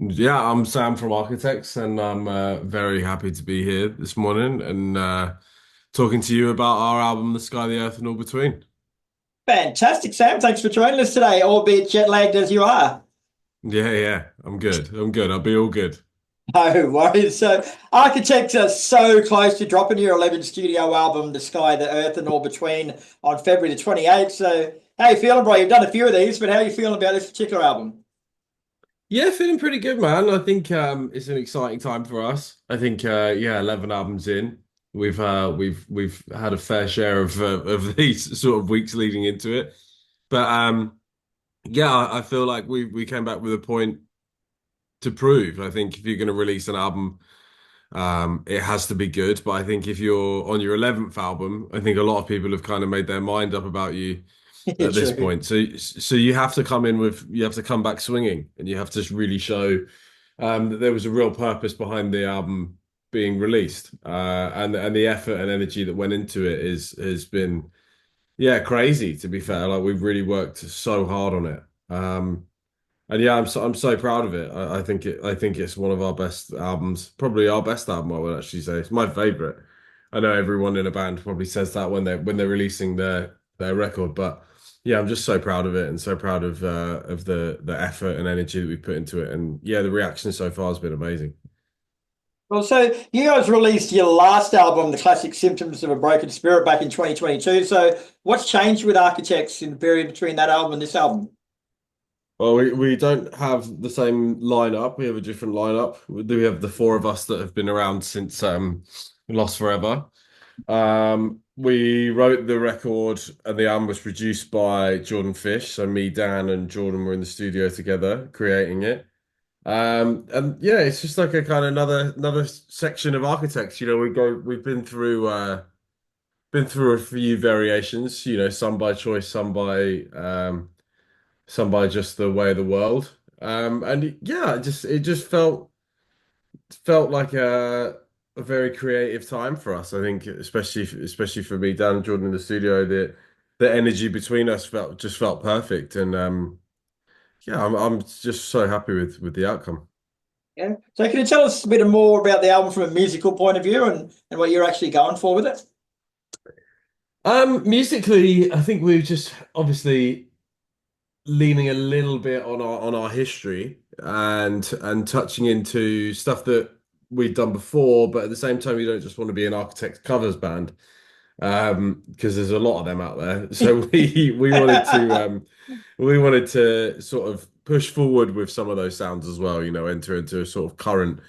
Yeah, I'm Sam from Architects, and I'm very happy to be here this morning and talking to you about our album, The Sky, the Earth, and All Between. Fantastic, Sam. Thanks for joining us today, albeit jet lagged as you are. Yeah, I'm good. I'm good. I'll be all good. No worries. So, Architects are so close to dropping your 11th studio album, The Sky, the Earth, and All Between, on February the 28th. So, how you feeling, bro? You've done a few of these, but how are you feeling about this particular album? Yeah, feeling pretty good, man. I think it's an exciting time for us. I think yeah, 11 albums in. We've had a fair share of these sort of weeks leading into it. But yeah, I feel like we came back with a point to prove. I think if you're going to release an album, it has to be good. But I think if you're on your 11th album, I think a lot of people have kind of made their mind up about you at this True. point. So you have to come back swinging, and you have to really show that there was a real purpose behind the album being released, and the effort and energy that went into it is has been yeah crazy. To be fair, like we've really worked so hard on it. And yeah, I'm so proud of it. I think it's one of our best albums, probably our best album, I would actually say. It's my favorite. I know everyone in a band probably says that when they're releasing their record, but yeah, I'm just so proud of it and so proud of the effort and energy that we put into it. And yeah, the reaction so far has been amazing. Well, so you guys released your last album, The Classic Symptoms of a Broken Spirit, back in 2022. So, what's changed with Architects in the period between that album and this album? Well, we don't have the same lineup. We have a different lineup. We have the four of us that have been around since Lost Forever. We wrote the record and the album was produced by Jordan Fish. So me, Dan, and Jordan were in the studio together creating it. And yeah, it's just like a kind of another section of architects. You know, we've been through a few variations. You know, some by choice, some by just the way of the world. And yeah, it just felt like a very creative time for us. I think, especially for me, Dan and Jordan in the studio, the energy between us felt perfect, and yeah, I'm just so happy with the outcome. Yeah. So, can you tell us a bit more about the album from a musical point of view and what you're actually going for with it? Musically, I think we're just obviously leaning a little bit on our history and touching into stuff that we've done before, but at the same time, you don't just want to be an Architect covers band. Because there's a lot of them out there. So we wanted to sort of push forward with some of those sounds as well, you know, enter into a sort of current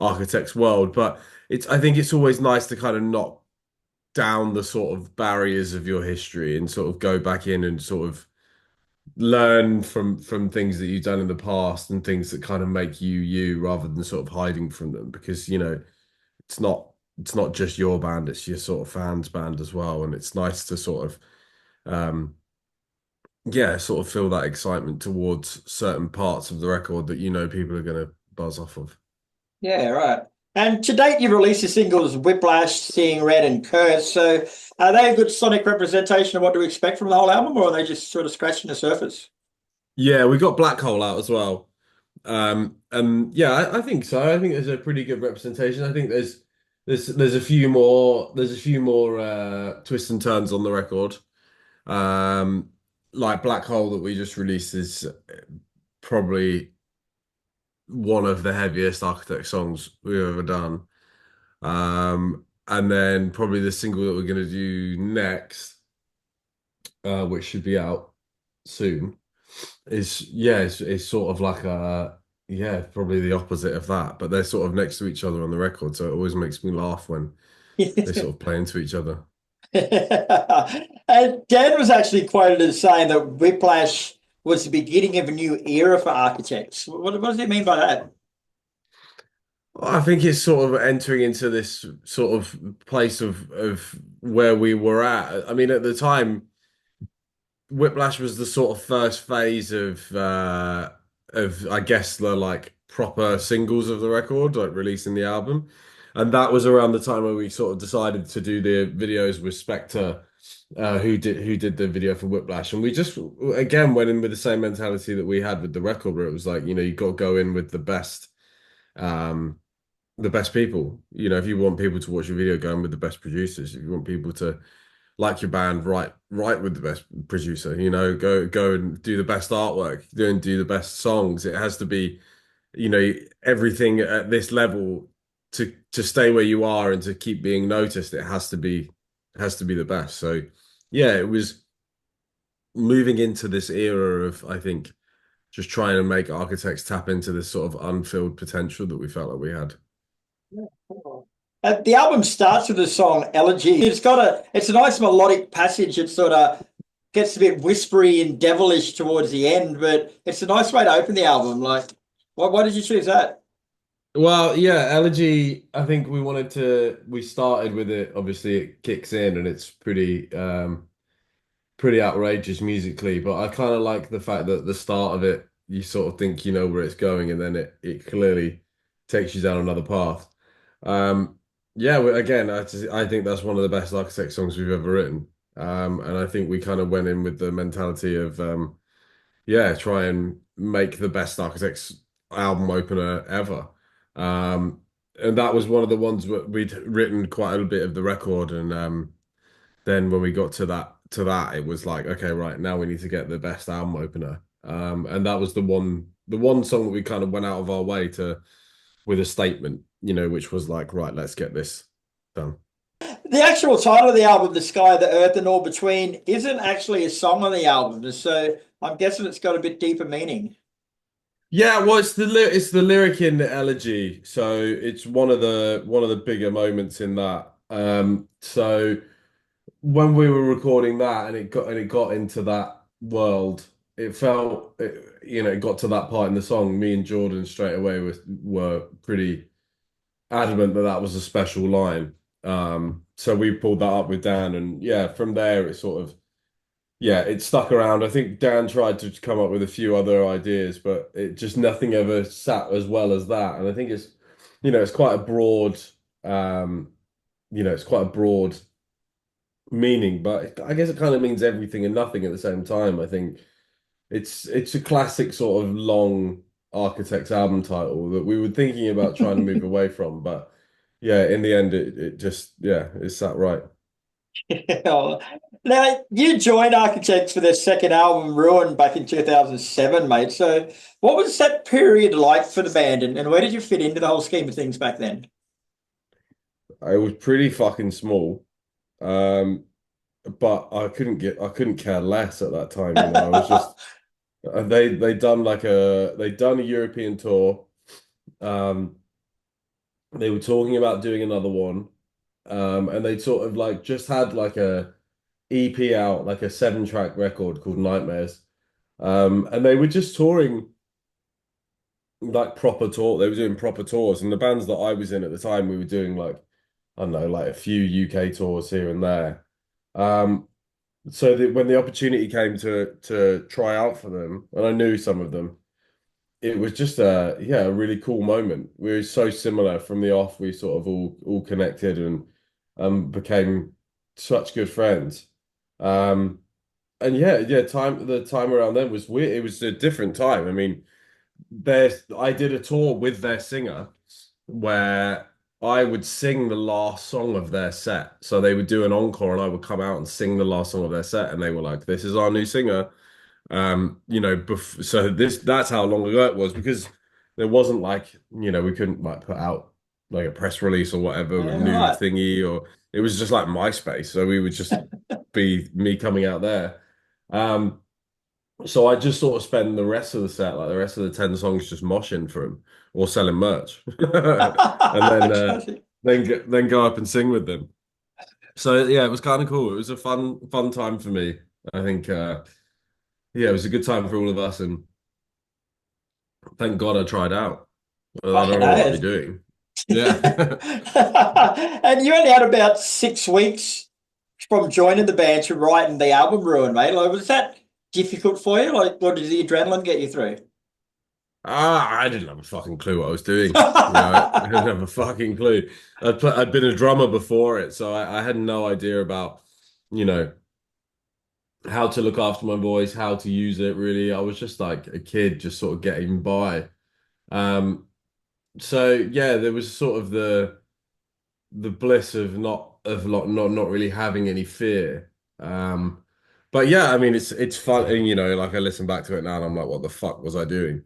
architect's world. But I think it's always nice to kind of knock down the sort of barriers of your history and sort of go back in and sort of learn from things that you've done in the past and things that kind of make you you rather than sort of hiding from them because you know it's not just your band, it's your sort of fans band as well. And it's nice to sort of um yeah, sort of feel that excitement towards certain parts of the record that you know people are gonna buzz off of. Yeah, right. And to date, you've released your singles Whiplash, Seeing Red, and Curse. So, are they a good sonic representation of what to expect from the whole album, or are they just sort of scratching the surface? Yeah, we got Black Hole out as well. And yeah, I think so. I think there's a pretty good representation. I think there's a few more twists and turns on the record. Um, like Black Hole that we just released is probably one of the heaviest Architect songs we've ever done. And then probably the single that we're gonna do next, which should be out soon, is yeah, it's sort of like a yeah, probably the opposite of that, but they're sort of next to each other on the record, so it always makes me laugh when they sort of play into each other. And Dan was actually quoted as saying that Whiplash was the beginning of a new era for architects. What does he mean by that? Well, I think it's sort of entering into this sort of place of where we were at. I mean, at the time, Whiplash was the sort of first phase of I guess the like proper singles of the record, like releasing the album. And that was around the time where we sort of decided to do the videos with Spectre, who did the video for Whiplash. And we just again went in with the same mentality that we had with the record, where it was like, you got to go in with um, the best people. If you want people to watch your video, go in with the best producers. If you want people to like your band, write with the best producer. Go and do the best artwork, do the best songs. It has to be, everything at this level to stay where you are and to keep being noticed. It has to be the best. So yeah, it was moving into this era of, I think, just trying to make architects tap into this sort of unfilled potential that we felt like we had. The album starts with the song Elegy. It's a nice melodic passage. It sort of gets a bit whispery and devilish towards the end, but it's a nice way to open the album. Like, why did you choose that? Well, yeah, Elegy, I think we started with it. Obviously, it kicks in and it's pretty outrageous musically, but I kind of like the fact that at the start of it, you sort of think you know where it's going, and then it clearly takes you down another path. Um, yeah, again, I think that's one of the best Architect songs we've ever written. And I think we kind of went in with the mentality of, yeah, try and make the best Architects album opener ever. Um, and that was one of the ones that we'd written quite a bit of the record, and then when we got to that, it was like, okay, right, now we need to get the best album opener. And that was the one song that we kind of went out of our way to with a statement, which was like, right, let's get this done. The actual title of the album, The Sky, the Earth, and All Between, isn't actually a song on the album. So I'm guessing it's got a bit deeper meaning. Yeah, well, it's the lyric in the elegy, so it's one of the bigger moments in that. So when we were recording that and it got into that world, it felt it got to that part in the song. Me and Jordan straight away were pretty adamant that that was a special line. So we pulled that up with Dan, and yeah, from there it sort of it stuck around. I think Dan tried to come up with a few other ideas, but it just nothing ever sat as well as that. And I think it's quite a broad, um, it's quite a broad meaning, but I guess it kind of means everything and nothing at the same time. I think it's a classic sort of long Architects album title that we were thinking about trying to move away from, but yeah, in the end, it just it sat right. Now, you joined Architects for their second album, Ruin, back in 2007, mate. So, what was that period like for the band, and where did you fit into the whole scheme of things back then? I was pretty fucking small. Um, but I couldn't care less at that time, I was just they'd done a European tour. Um, they were talking about doing another one. And they sort of like just had like a EP out, like a 7-track record called Nightmares. And they were just touring like proper tour. They were doing proper tours, and the bands that I was in at the time, we were doing like, I don't know, like a few UK tours here and there. Um, so when the opportunity came to try out for them, and I knew some of them, it was just a really cool moment. We were so similar from the off. We sort of all connected and became such good friends. Um, and the time around then was weird. It was a different time. I mean, I did a tour with their singer where I would sing the last song of their set. So they would do an encore and I would come out and sing the last song of their set, and they were like, "This is our new singer." So that's how long ago it was, because there wasn't like, we couldn't like put out like a press release or whatever with Yeah, new right. thingy, or it was just like MySpace. So we would just be me coming out there. Um, so I just sort of spend the rest of the set, like the rest of the 10 songs, just moshing for them or selling merch. And then Gotcha. then go up and sing with them. So yeah, it was kind of cool. It was a fun time for me. I think it was a good time for all of us, and thank God I tried out. I I don't know what I'd be know. doing. Yeah. And you only had about 6 weeks from joining the band to writing the album Ruin, mate. Like, was that difficult for you? Like, what did the adrenaline get you through? I didn't have a fucking clue what I was doing. You know, I didn't have a fucking clue. I'd been a drummer before it, so I had no idea about, you know, how to look after my voice, how to use it really. I was just like a kid just sort of getting by. Um, so yeah, there was sort of the bliss of not really having any fear. Um, but yeah, I mean it's fun and you know, like I listen back to it now and I'm like, what the fuck was I doing?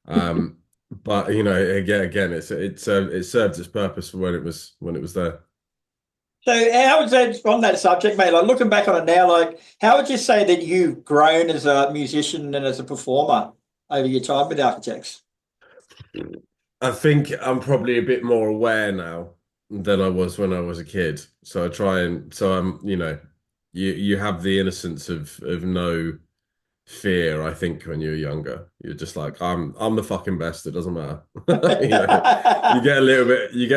Um, but you know, again, it served its purpose for when it was there. So how would that on that subject, mate? Like looking back on it now, like how would you say that you've grown as a musician and as a performer over your time with Architects? I think I'm probably a bit more aware now than I was when I was a kid. So I try and so I'm, you know, you have the innocence of no fear, I think, when you're younger. You're just like, I'm the fucking best, it doesn't matter. You know, you get a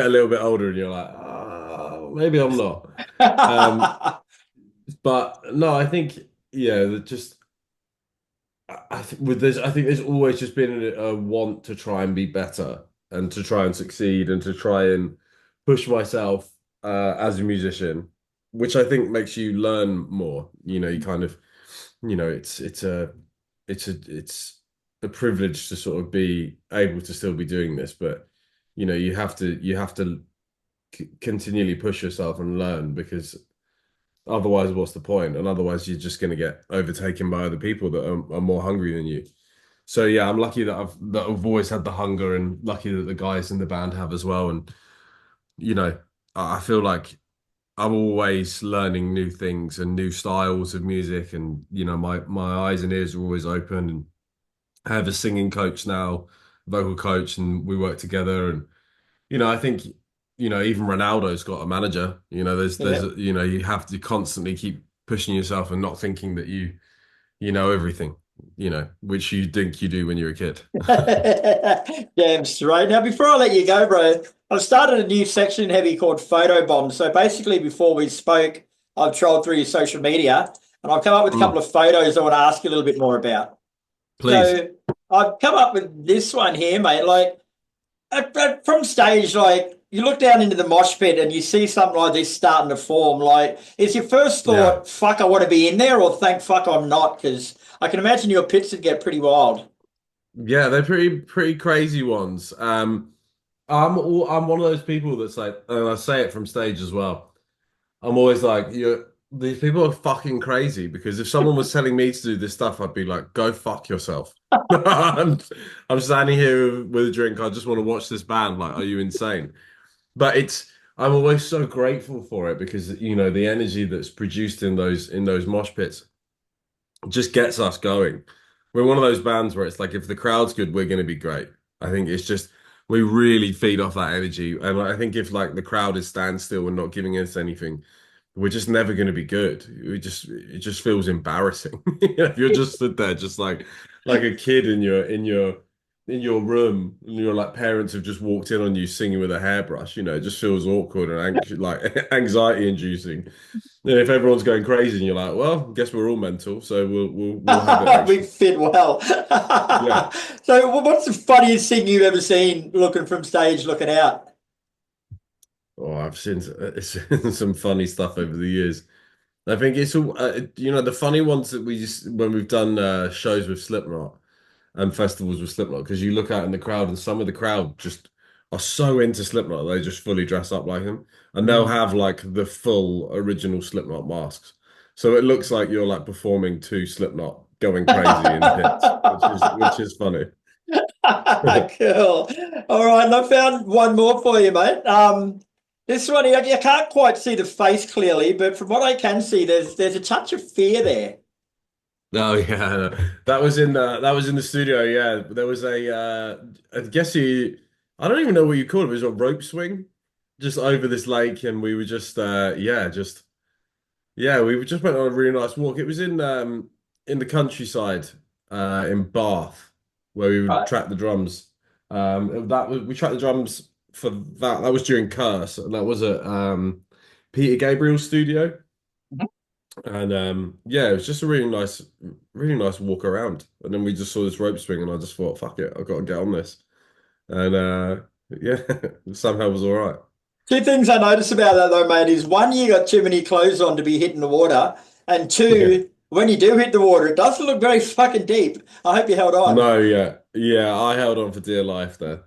little bit older and you're like, maybe I'm not. Um, but no, I think yeah, just I think with this, I think there's always just been a want to try and be better and to try and succeed and to try and push myself as a musician, which I think makes you learn more. You know, you kind of, you know, it's a privilege to sort of be able to still be doing this, but you know, you have to continually push yourself and learn because otherwise, what's the point? And otherwise, you're just going to get overtaken by other people that are more hungry than you. So yeah, I'm lucky that I've always had the hunger, and lucky that the guys in the band have as well. And you know, I feel like I'm always learning new things and new styles of music, and you know, my eyes and ears are always open. And I have a singing coach now, vocal coach, and we work together. And you know, I think, you know, even Ronaldo's got a manager. You know, Yeah. you know, you have to constantly keep pushing yourself and not thinking that you know everything, you know, which you think you do when you're a kid. Damn straight. Now, before I let you go, bro, I've started a new section in Heavy called Photo Bomb. So basically, before we spoke, I've trolled through your social media and I've come up with a couple Mm, of photos I want to ask you a little bit more about. please. So I've come up with this one here, mate. Like from stage, like you look down into the mosh pit and you see something like this starting to form. Like, is your first Yeah. thought, fuck, I want to be in there, or thank fuck I'm not? Because I can imagine your pits would get pretty wild. Yeah, they're pretty crazy ones. I'm one of those people that's like, and I say it from stage as well. I'm always like, you these people are fucking crazy because if someone was telling me to do this stuff, I'd be like, go fuck yourself. I'm, I'm standing here with a drink. I just want to watch this band. Like, are you insane? But I'm always so grateful for it because you know the energy that's produced in those mosh pits just gets us going. We're one of those bands where it's like if the crowd's good, we're going to be great. I think it's just we really feed off that energy, and I think if like the crowd is standstill and not giving us anything, we're just never going to be good. It just feels embarrassing. You know, if you're just stood there, just like a kid in your room, and your like parents have just walked in on you singing with a hairbrush. You know, it just feels awkward and like anxiety inducing. And if everyone's going crazy, and you're like, well, I guess we're all mental, so we'll have it We extra. fit well. Yeah. So, what's the funniest thing you've ever seen looking from stage, looking out? Oh, I've seen some funny stuff over the years. I think it's all you know the funny ones that we just when we've done shows with Slipknot and festivals with Slipknot because you look out in the crowd and some of the crowd just are so into Slipknot they just fully dress up like them and they'll Mm. have like the full original Slipknot masks, so it looks like you're like performing to Slipknot going crazy in pits, which is funny. Cool. All right, and I found one more for you, mate. This one here, I can't quite see the face clearly, but from what I can see, there's a touch of fear there. Oh yeah, that was in the studio. Yeah, there was a I guess you I don't even know what you call it. It was a rope swing just over this lake, and we were just we just went on a really nice walk. It was in the countryside in Bath where we would Right. track the drums. We tracked the drums for that. That was during Curse, and that was at Peter Gabriel's studio. And yeah, it was just a really nice walk around. And then we just saw this rope swing, and I just thought, fuck it, I've got to get on this. And yeah, somehow it was all right. Two things I notice about that though, mate, is one, you got too many clothes on to be hitting the water, and Yeah. two, when you do hit the water, it doesn't look very fucking deep. I hope you held on. No, yeah. Yeah, I held on for dear life there.